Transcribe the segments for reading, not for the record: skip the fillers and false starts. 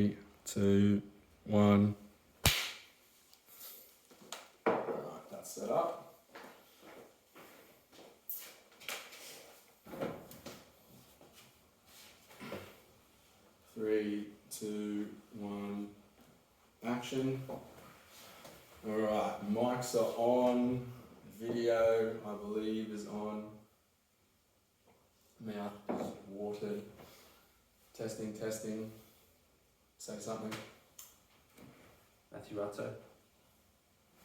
2, 1. Alright, that's set up. Three, two, one, action. Alright, mics are on, video I believe is on, mouth is watered. Testing, testing. Say something. Matt Rutzou.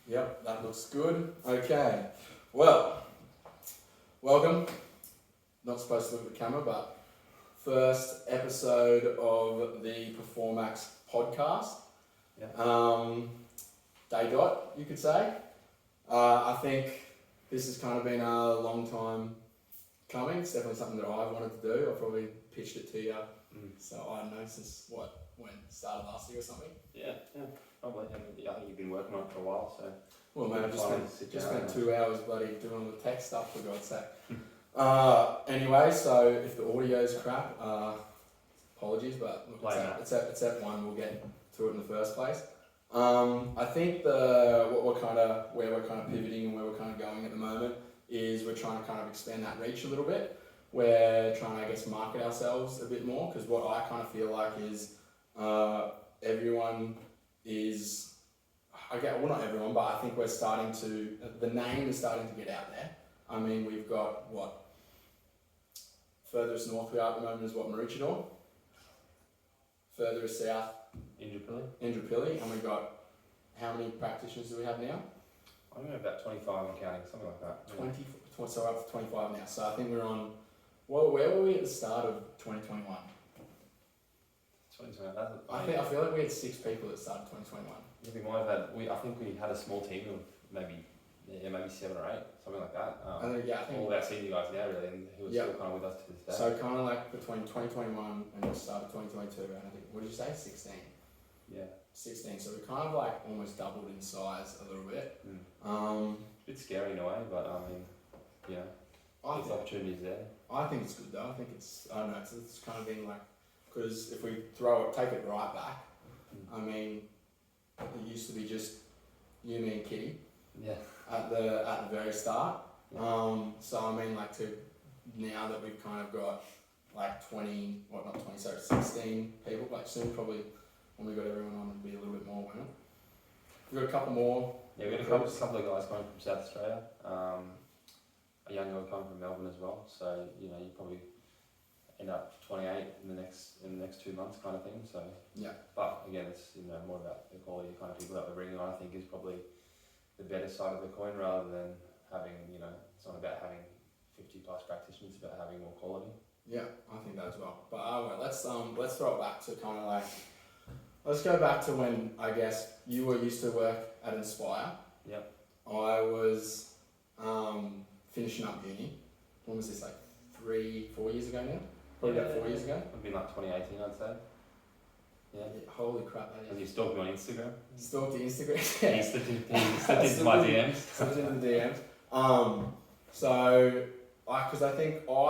Yep, that looks good. Okay, well, welcome. Not supposed to look at the camera, but first episode of the Performax podcast. Yeah. Day dot, you could say. I think this has kind of been a long time coming. It's definitely something that I've wanted to do. I probably pitched it to you. So I don't know, since when started last year or something. Yeah, probably. I think you've been working on it for a while, so. Well, mate, I've just spent 2 hours bloody doing all the tech stuff, for God's sake. Anyway, so if the audio's crap, apologies, but look, it's at one. We'll get to it in the first place. I think where we're kind of pivoting and where we're kind of going at the moment is we're trying to kind of expand that reach a little bit. We're trying to, I guess, market ourselves a bit more, because what I kind of feel like is everyone is, well, not everyone, but I think the name is starting to get out there. I mean, we've got furthest north we are at the moment is Maroochydore. Furthest south, Indooroopilly, and we've got, how many practitioners do we have now? I don't know, about 25 and counting, something like that. 20, so we're up to 25 now. So I think we're on, where were we at the start of 2021? 2021. I feel like we had 6 people at the start of 2021. Yeah, we might have had, I think we had a small team of maybe 7 or 8, something like that. I think all of our senior guys now really, and who are still kind of with us to this day. So kind of like between 2021 and the start of 2022, and I think, what did you say, 16? Yeah. 16, so we kind of like almost doubled in size a little bit. A bit scary in a way, but I mean, yeah, there's opportunities there. I think it's good though. I think it's kind of been like, because if we take it right back, I mean, it used to be just you, me, and Kitty. Yeah. At the very start. Yeah. So I mean, like, to now that we've kind of got like 16 people. Like soon, probably when we got everyone on, it'll be a little bit more, won't it? We've got a couple more. Yeah, we've got a couple of guys coming from South Australia. A young guy coming from Melbourne as well. So you probably end up 28 in the next 2 months, kind of thing. So yeah. But again, it's more about the quality of kind of people that we're bringing on. I think is probably the better side of the coin, rather than having it's not about having 50 plus practitioners, it's about having more quality. Yeah, I think that as well. But let's throw it back to kind of like, let's go back to when I guess you were used to work at Inspire. Yep. I was finishing up uni. When was this, like 3-4 years ago now? Probably about 4 years ago. It'd been like 2018, I'd say. Yeah. Holy crap, that is. And you stalked me on Instagram? Stalked the Instagram? Yeah. He slipped into my DMs. Slipped into the DMs. So, because I did a call,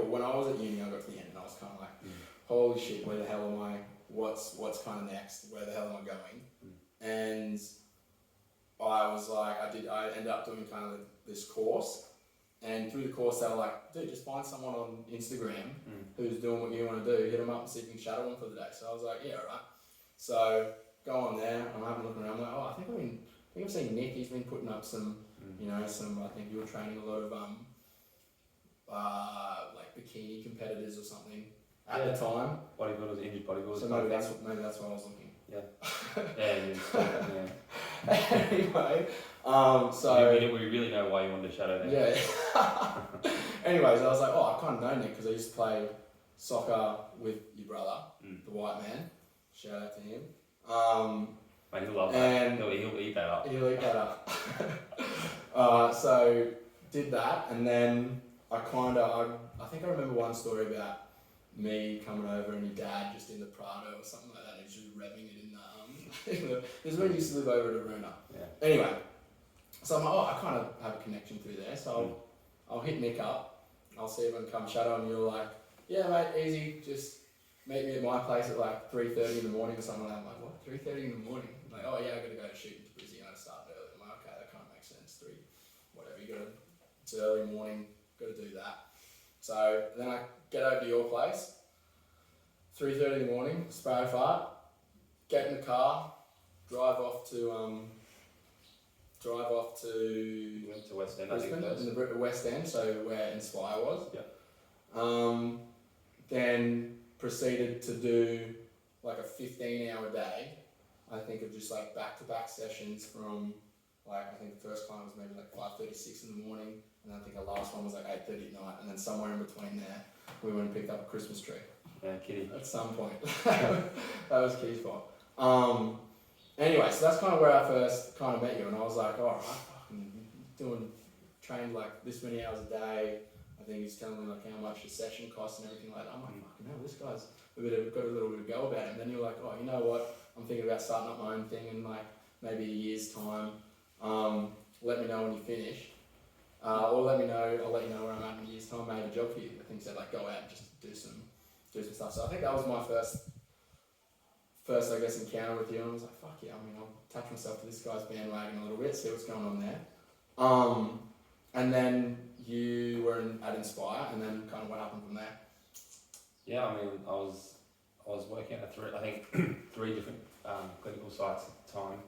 when I was at uni, I got to the end and I was kind of like, holy shit, where the hell am I? What's kind of next? Where the hell am I going? And I was like, I ended up doing kind of this course. And through the course, they were like, dude, just find someone on Instagram who's doing what you want to do, hit them up and see if you can shadow them for the day. So I was like, yeah, alright. So go on there, I'm having a look around, I'm like, I think I've seen Nick, he's been putting up some, I think you were training a lot of, like bikini competitors or something at the time. Bodybuilders, injured bodybuilders. So maybe that's what I was looking. Yeah. Anyway, so we really know why you wanted to shadow them. Yeah. Anyways, I was like, I kind of know Nick because I used to play soccer with your brother, the white man. Shout out to him. Mate, he'll love that. He'll eat that up. He'll eat that up. So did that, and then I think I remember one story about me coming over and your dad just in the Prado or something like that, and he's just revving it in the this is when you used to live over at Aruna. Yeah. Anyway, so I'm like, I kind of have a connection through there, so I'll hit Nick up, I'll see if I can come shadow, and you're like, yeah mate, easy, just meet me at my place at like 3:30 in the morning or something like that. I'm like, what, 3:30 in the morning? I'm like, oh yeah, I got to go to shoot into Brizzy, I start early. I'm like, okay, that kind of makes sense, whatever, it's early morning, got to do that. So then I get over to your place, 3:30 in the morning, spray fart, get in the car, drive off to You went to West End, I think Brisbane, in the West End, so where Inspire was. Yeah. Then proceeded to do like a 15-hour day, I think, of just like back-to-back sessions from like, I think the first client was maybe like 5:36 in the morning, and I think the last one was like 8:30 at night, and then somewhere in between there, we went and picked up a Christmas tree. Yeah, Kitty. At some point. That was Kitty's fault. Anyway, so that's kind of where I first kind of met you, and I was like, all right, fucking trained like this many hours a day. I think he's telling me like how much the session costs and everything like that. I'm like, fucking hell, this guy's got a little bit of go about him. Then you're like, oh, you know what? I'm thinking about starting up my own thing in like maybe a year's time. Let me know when you finish. Or I'll let you know where I'm at in a year's time. I have a job for you. I think said like go out and just do some stuff. So I think that was my first I guess encounter with you, and I was like, fuck yeah, I mean, I'll attach myself to this guy's bandwagon a little bit, see what's going on there. And then you were at Inspire, and then kind of what happened from there? Yeah, I mean, I was working at three different clinical sites at the time,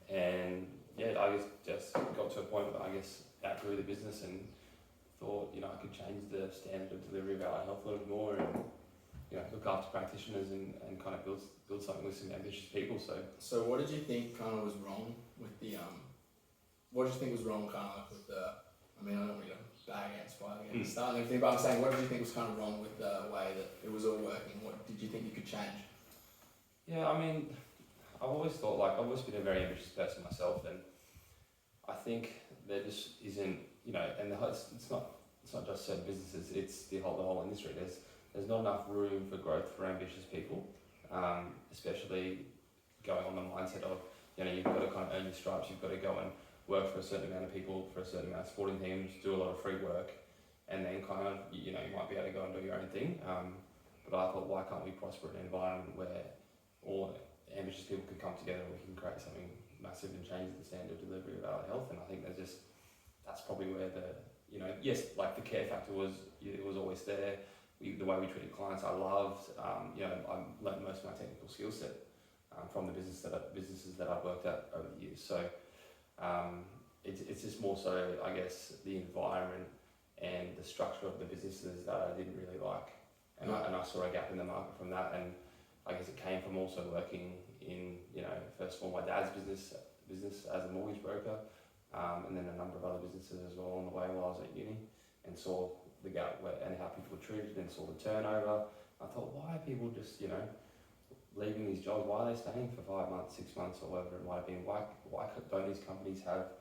and yeah, I just got to a point where I guess outgrew the business and thought, you know, I could change the standard of delivery of allied health a little more, and you know, look after practitioners and kind of build something with some ambitious people. So what did you think kind of was wrong with the what did you think was wrong kind of like with the, I mean, I don't want you to bag out Inspire again, start and everything, but I'm saying, what did you think was kind of wrong with the way that it was all working? What did you think you could change? Yeah, I mean, I've always thought, like, I've always been a very ambitious person myself, and I think there just isn't, you know, and it's not just certain businesses, it's the whole industry. There's not enough room for growth for ambitious people, especially going on the mindset of, you know, you've got to kind of earn your stripes, you've got to go and work for a certain amount of people, for a certain amount of sporting teams, do a lot of free work, and then kind of, you know, you might be able to go and do your own thing. But I thought, why can't we prosper in an environment where all ambitious people could come together and we can create something massive and change the standard of delivery of our health? And I think that's probably where you know, yes, like the care factor was always there. The way we treated clients, I loved. You know, I learned most of my technical skill set from the businesses that I've worked at over the years. So it's just more so, I guess, the environment and the structure of the businesses that I didn't really like, and I saw a gap in the market from that. And I guess it came from also working in, you know, first of all my dad's business as a mortgage broker, and then a number of other businesses as well on the way while I was at uni, and saw the gap and how people were treated, and saw the turnover. I thought, why are people just, you know, leaving these jobs? Why are they staying for 5 months, 6 months, or whatever it might have been? Why don't these companies have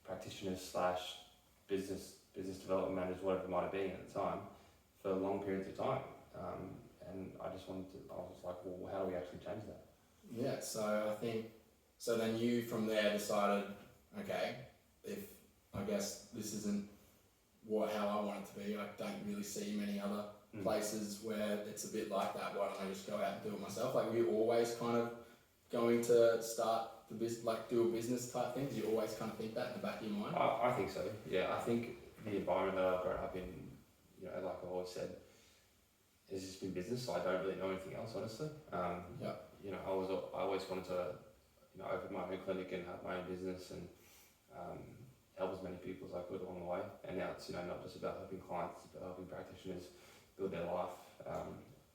practitioners / business development managers, whatever it might have been at the time, for long periods of time? And I was like, well, how do we actually change that? Yeah, so then you from there decided, okay, if I guess this isn't how I want it to be, I don't really see many other places where it's a bit like that, why don't I just go out and do it myself? Like, were you always kind of going to start the business, like do a business type thing? Did you always kind of think that in the back of your mind? I think so, yeah. I think the environment that I've grown up in, you know, like I've always said, has just been business, so I don't really know anything else, honestly. You know, I always wanted to, you know, open my own clinic and have my own business and help as many people as I could along the way. And now it's, you know, not just about helping clients, it's about helping practitioners build their life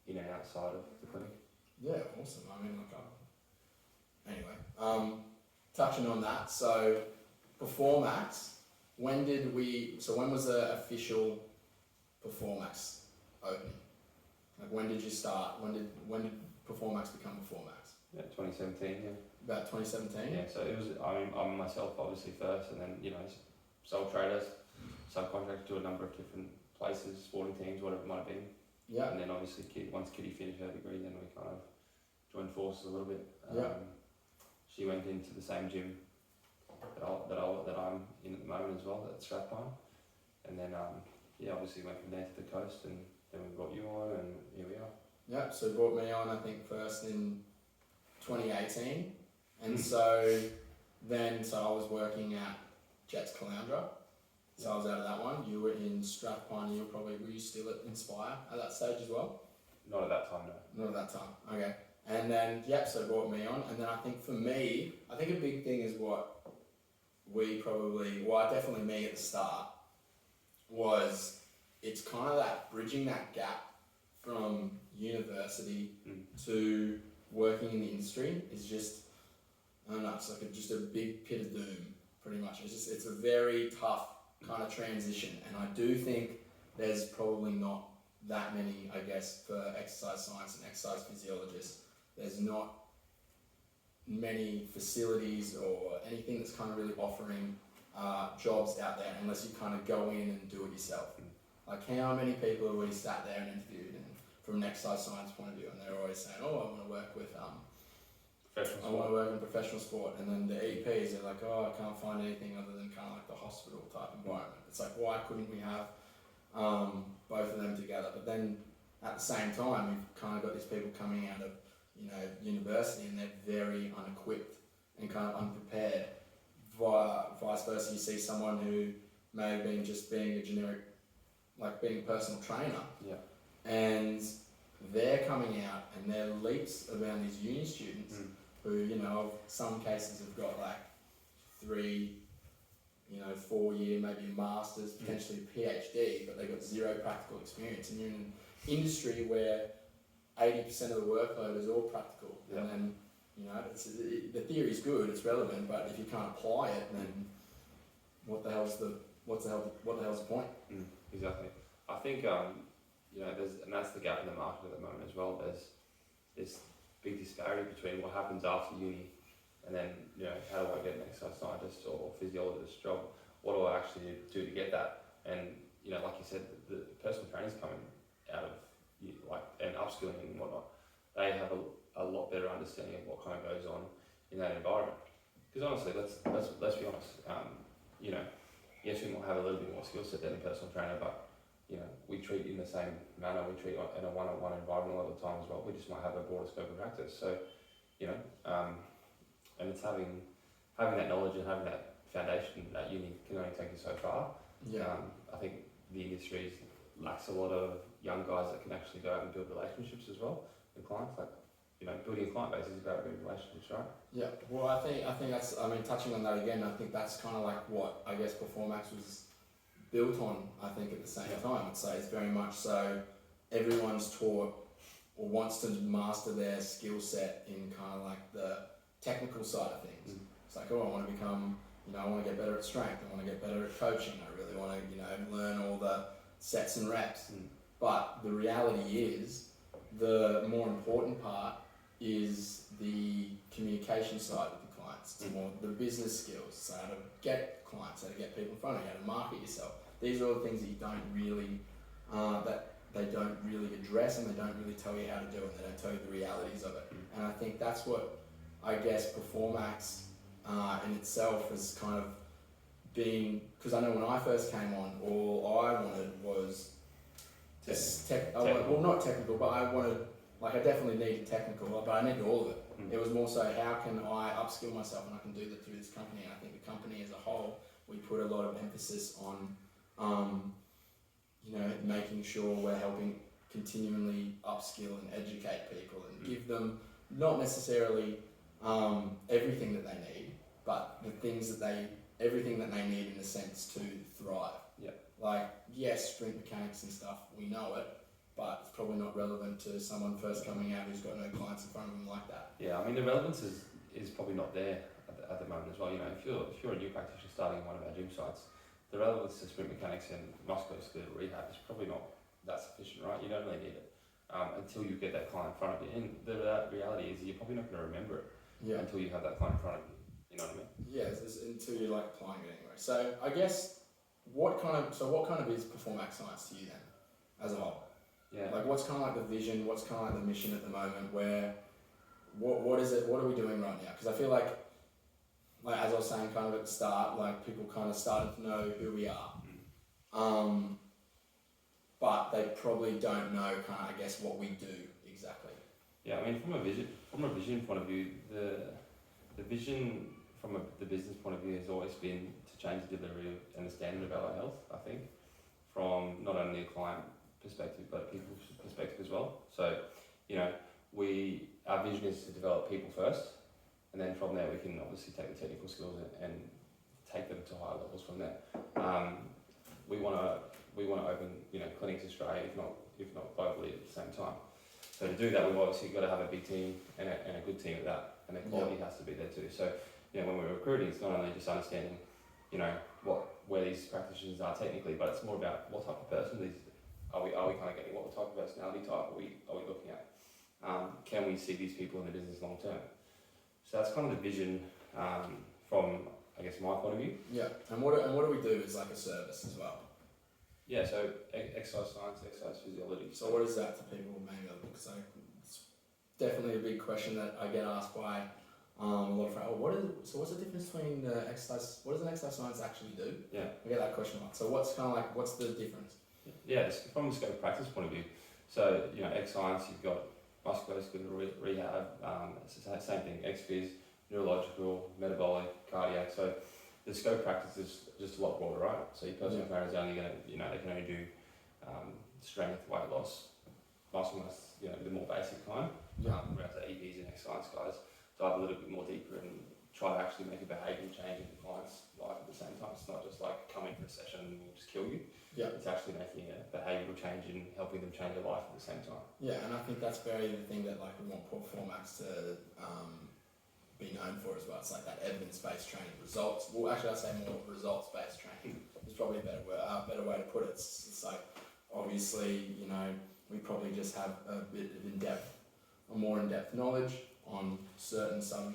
in and outside of the clinic. Yeah, awesome. I mean, anyway, touching on that, so Performax, when was the official Performax opening? Like, when did you start? When did Performax become Performax? Yeah, 2017, yeah. About 2017? Yeah, so it was, I'm myself obviously first, and then, you know, sole traders, subcontracted to a number of different places, sporting teams, whatever it might have been. Yeah. And then obviously once Kitty finished her degree, then we kind of joined forces a little bit. She went into the same gym that I'm in at the moment as well, at Strathpine. And then, obviously went from there to the coast, and then we brought you on, and here we are. Yeah, so brought me on I think first in 2018, and so I was working at Jets Caloundra, so I was out of that one. You were in Strathpine, were you still at Inspire at that stage as well? Not at that time, no. Not at that time, okay. And then, so brought me on, and then I think for me, I think a big thing is what definitely me at the start, was it's kind of that bridging that gap from university to working in the industry is just, I don't know, it's like just a big pit of doom, pretty much. It's a very tough kind of transition, and I do think there's probably not that many, I guess, for exercise science and exercise physiologists. There's not many facilities or anything that's kind of really offering jobs out there unless you kind of go in and do it yourself. Like how many people have we sat there and interviewed and from an exercise science point of view, and they're always saying, oh, I want to work with I want to work in professional sport, and then the EPs are like, oh, I can't find anything other than kind of like the hospital type environment. It's like, why couldn't we have both of them together? But then at the same time, you've kind of got these people coming out of university, and they're very unequipped and kind of unprepared. Vice versa, you see someone who may have been just being a generic, like being a personal trainer, and they're coming out and they're leaps around these uni students who, some cases have got like 3, 4 year, maybe a master's, potentially a PhD, but they've got 0 practical experience. And you're in an industry where 80% of the workload is all practical, and then the theory's good, it's relevant, but if you can't apply it, then what the hell's the point? Exactly. I think and that's the gap in the market at the moment as well. There's this big disparity between what happens after uni, and then how do I get an exercise scientist or physiologist job? What do I actually do to get that? And like you said, the personal trainers coming out of and upskilling and whatnot, they have a lot better understanding of what kind of goes on in that environment. Because honestly, let's be honest. Yes, we might have a little bit more skill set than a personal trainer, but we treat in the same manner. We treat in a one-on-one environment a lot of the time as well. We just might have a broader scope of practice. So, and it's having that knowledge and having that foundation at uni can only take you so far. I think the industry lacks a lot of young guys that can actually go out and build relationships as well with clients. Like, building a client base is about building relationships, right? Yeah. Well, I think that's, touching on that again, I think that's kind of like what I guess Performax was built on, I think, at the same time. I'd say it's very much so everyone's taught or wants to master their skill set in kind of like the technical side of things. It's like, oh, I want to become, I want to get better at strength, I want to get better at coaching, I really want to, learn all the sets and reps. But the reality is, the more important part is the communication side with the clients. It's more the business skills, so how to get clients, how to get people in front of you, how to market yourself. These are all the things that you don't really, that they don't really address, and they don't really tell you how to do it, and they don't tell you the realities of it. And I think that's what, I guess, Performax in itself has kind of been, because I know when I first came on, all I wanted was not technical, but I wanted, I definitely needed technical, but I needed all of it. It was more so, how can I upskill myself, and I can do that through this company. And I think the company as a whole, we put a lot of emphasis on, making sure we're helping continually upskill and educate people and give them not necessarily everything that they need, but everything that they need in a sense to thrive. Like, yes, sprint mechanics and stuff, we know it, but it's probably not relevant to someone first coming out who's got no clients in front of them like that. Yeah, the relevance is probably not there at the moment as well. If you're a new practitioner starting in one of our gym sites, the relevance to sprint mechanics and musculoskeletal rehab is probably not that sufficient, right? You don't really need it until you get that client in front of you. And the reality is, you're probably not going to remember it until you have that client in front of you. You know what I mean? Yeah, until you're applying it anyway. So I guess what kind of is Performax Science to you then, as a whole? Yeah. What's kind of the vision? What's kind of the mission at the moment? Where, what is it? What are we doing right now? Because I feel like as I was saying, kind of at the start, people kind of started to know who we are, but they probably don't know kind of, I guess, what we do Yeah, I mean, from a vision point of view, the vision from the business point of view has always been to change the delivery and the standard of allied health. I think from not only a client perspective but a people's perspective as well. So, you know, our vision is to develop people first, and then from there we can obviously take the technical skills and take them to higher levels from there. We want to open, you know, clinics in Australia, if not globally at the same time. So to do that, we've obviously got to have a big team and a good team at that, and the quality has to be there too. So, you know, when we're recruiting, it's not only just understanding, you know, where these practitioners are technically, but it's more about what type of person are we kind of getting, what type of personality type are we looking at? Can we see these people in the business long term? So that's kind of the vision from, I guess, my point of view. Yeah, and what do we do as like a service as well? Yeah, so exercise science, exercise physiology. So what is that to people maybe? Because it's definitely a big question that I get asked by a lot of friends. What's the difference between exercise? What does an exercise science actually do? Yeah, I get that question a lot. So what's the difference? Yeah, it's from the scope practice point of view. So, you know, X science, you've got musculoskeletal rehab, it's the same thing, X-phys, neurological, metabolic, cardiac. So the scope practice is just a lot broader, right? So your personal trainer is only going to, you know, they can only do strength, weight loss, muscle mass, you know, the more basic kind. Whereas the EPs and X science guys dive a little bit more deeper and try to actually make a behavioural change in the client's life at the same time. It's not just like come in for a session and we'll just kill you. Yeah. It's actually making a behavioural change and helping them change their life at the same time. Yeah, and I think that's very the thing that like we want Performax to be known for as well. It's like that evidence-based training, results. Well, actually, I'd say more results-based training is probably a better way to put it. It's like obviously, you know, we probably just have a bit of more in-depth knowledge on certain certain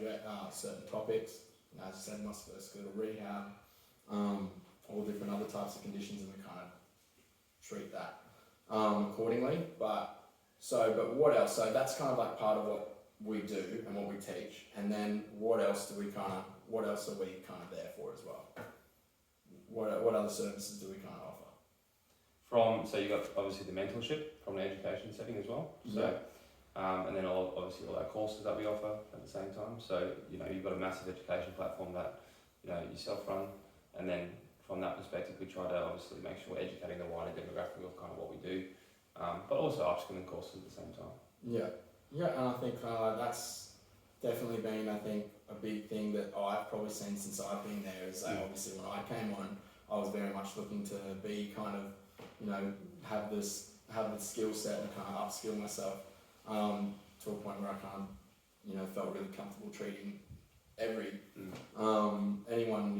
topics. You know, as I said, musculoskeletal rehab, all different other types of conditions, and we kind of treat that accordingly. But what else? So that's kind of like part of what we do and what we teach. And then what else are we kind of there for as well? What other services do we kind of offer? So you've got obviously the mentorship from the education setting as well. So, and then obviously all our courses that we offer at the same time. So, you know, you've got a massive education platform that, you know, you self-run, and then from that perspective, we try to obviously make sure we're educating the wider demographic of kind of what we do, but also upskilling courses at the same time. Yeah, and I think that's definitely been, I think, a big thing that I've probably seen since I've been there is that obviously when I came on, I was very much looking to be kind of, you know, have the skill set and kind of upskill myself to a point where I kind of, you know, felt really comfortable treating anyone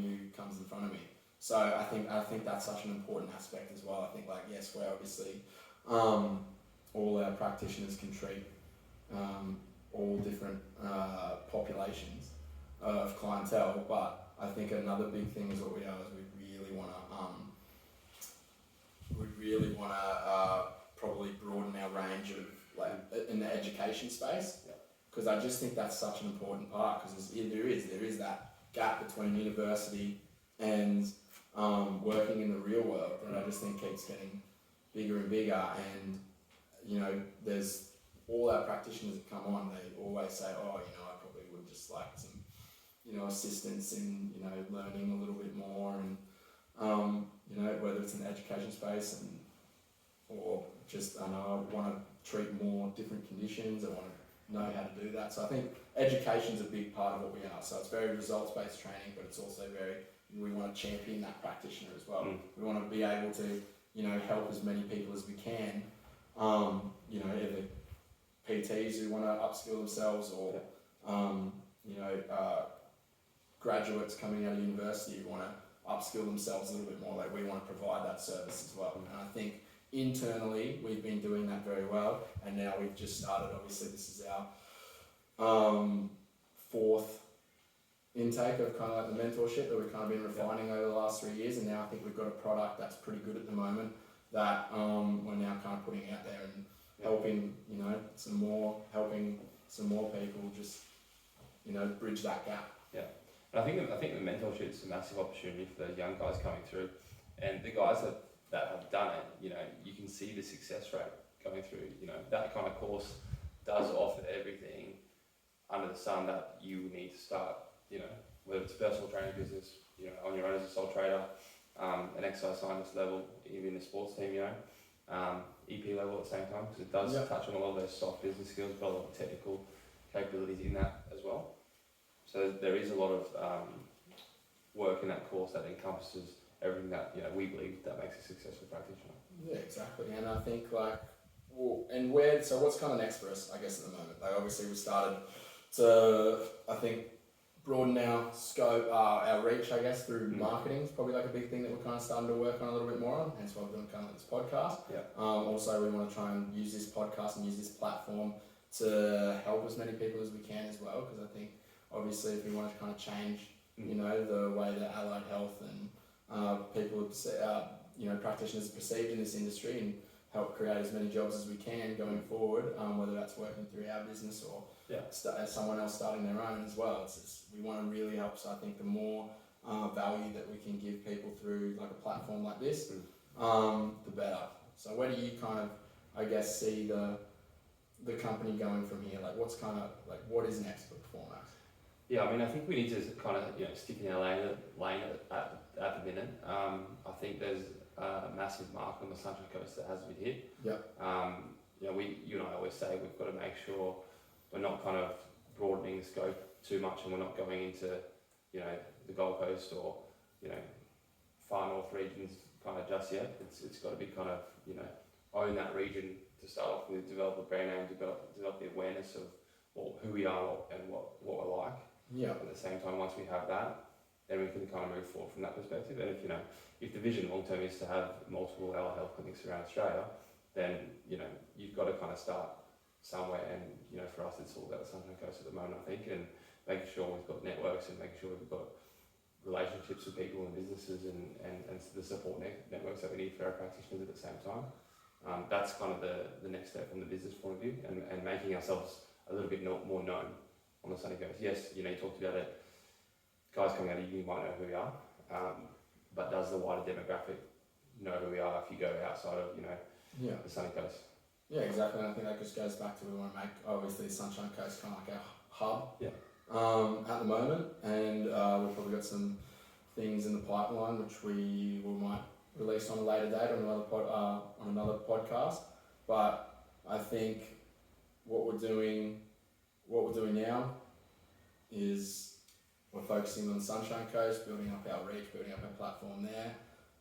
who comes in front of me. So I think that's such an important aspect as well. I think like, yes, we're obviously all our practitioners can treat all different populations of clientele, but I think another big thing is what we are is we really want to probably broaden our range of like in the education space, because I just think that's such an important part, because there is that gap between university and working in the real world, and I just think keeps getting bigger and bigger. And you know, there's all our practitioners that come on, they always say, oh, you know, I probably would just like some, you know, assistance in, you know, learning a little bit more, and you know, whether it's in the education space or just I know I want to treat more different conditions, I want to know how to do that. So I think education's a big part of what we are. So it's very results-based training, but it's also we want to champion that practitioner as well. We want to be able to, you know, help as many people as we can. You know, either PTs who want to upskill themselves, or you know, graduates coming out of university who want to upskill themselves a little bit more. Like, we want to provide that service as well. And I think internally we've been doing that very well, and now we've just started. Obviously, this is our fourth intake of kind of like the mentorship that we've kind of been refining over the last 3 years, and now I think we've got a product that's pretty good at the moment that we're now kind of putting out there and helping, you know, helping some more people just, you know, bridge that gap. Yeah, and I think the mentorship is a massive opportunity for the young guys coming through, and the guys that have done it, you know, you can see the success rate going through. You know, that kind of course does offer everything under the sun that you need to start, whether it's a personal training business, on your own as a sole trader, an exercise scientist level, even a sports team, EP level at the same time, because it does touch on a lot of those soft business skills, but a lot of technical capabilities in that as well. So there is a lot of work in that course that encompasses everything that we believe that makes a successful practitioner. Yeah, exactly. And I think so what's kind of next for us, I guess, at the moment? Like obviously we started to, I think, broaden our scope, our reach, I guess, through marketing is probably like a big thing that we're kind of starting to work on a little bit more on, hence why we're doing kind of like this podcast. Yeah. Also, we want to try and use this podcast and use this platform to help as many people as we can as well, because I think obviously if we want to kind of change, the way that allied health and people, practitioners are perceived in this industry and help create as many jobs as we can going forward, whether that's working through our business or someone else starting their own as well. We want to really help, so I think the more value that we can give people through like a platform like this, the better. So where do you kind of, I guess, see the company going from here? Like what is next for Performax? Yeah, I mean, I think we need to kind of stick in our lane at the minute. I think there's a massive mark on the Sunshine Coast that has been hit. Yeah. You and I always say we've got to make sure we're not kind of broadening the scope too much, and we're not going into the Gold Coast or far north regions kind of just yet. It's got to be kind of own that region to start off with, develop a brand name, develop the awareness of who we are and what we're like. Yeah. At the same time, once we have that, then we can kind of move forward from that perspective. And if the vision long term is to have multiple allied health clinics around Australia, then you've got to kind of start somewhere. And for us, it's all about the Sunshine Coast at the moment, I think, and making sure we've got networks and making sure we've got relationships with people and businesses and the support networks that we need for our practitioners at the same time. That's kind of the next step from the business point of view, and making ourselves a little bit more known on the Sunny Coast. Yes, you talked about it. Guys coming out of uni might know who we are, but does the wider demographic know who we are if you go outside of the Sunny Coast? Yeah, exactly. And I think that just goes back to we want to make obviously Sunshine Coast kind of like our hub. Yeah. At the moment, and we've probably got some things in the pipeline which we might release on a later date on another podcast. But I think what we're doing now is we're focusing on the Sunshine Coast, building up our reach, building up our platform there,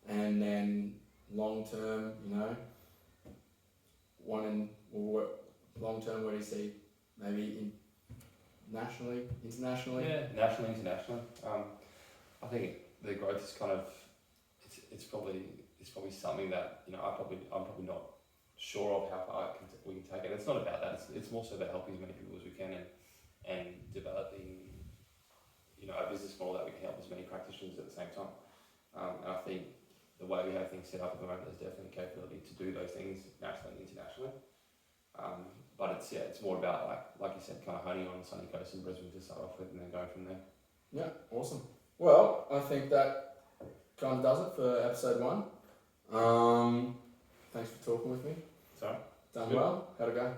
and then long term, long term, where do you see maybe nationally, internationally? Yeah, nationally, internationally. I think the growth is kind of it's probably something that I'm probably not sure of how far we can take it. It's not about that. It's more so about helping as many people as we can and developing a business model that we can help as many practitioners at the same time. And I think the way we have things set up at the moment, there's definitely capability to do those things nationally and internationally. But it's more about like you said, kind of honing on the Sunny Coast and Brisbane to start off with, and then going from there. Yeah, awesome. Well, I think that kind of does it for episode 1. Thanks for talking with me. Sorry. Done well. How'd it go?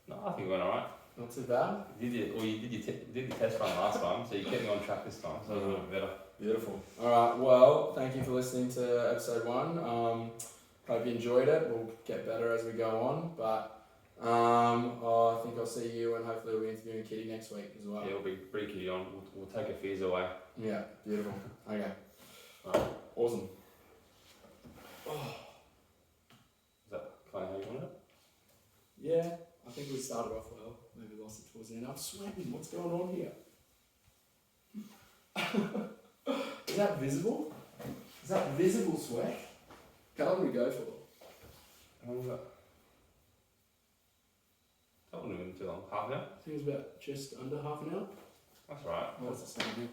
No, I think it went alright. Not too bad. You did your test run last time, so you kept me on track this time, so it was a little bit better. Beautiful. Alright, well, thank you for listening to episode 1. Hope you enjoyed it. We'll get better as we go on, but I think I'll see you, and hopefully we'll be interviewing Kitty next week as well. Yeah, we'll be bring Kitty on. We'll take her fears away. Yeah, beautiful. Okay. Alright. Awesome. Is that kind of how you want it? Yeah, I think we started off well. Maybe lost it towards the end. I'm sweating. What's going on here? Is that visible? Is that visible sweat? How long do we go for? That wouldn't have been too long. Half an hour? I think it was about just under half an hour. That's right. What's the same here?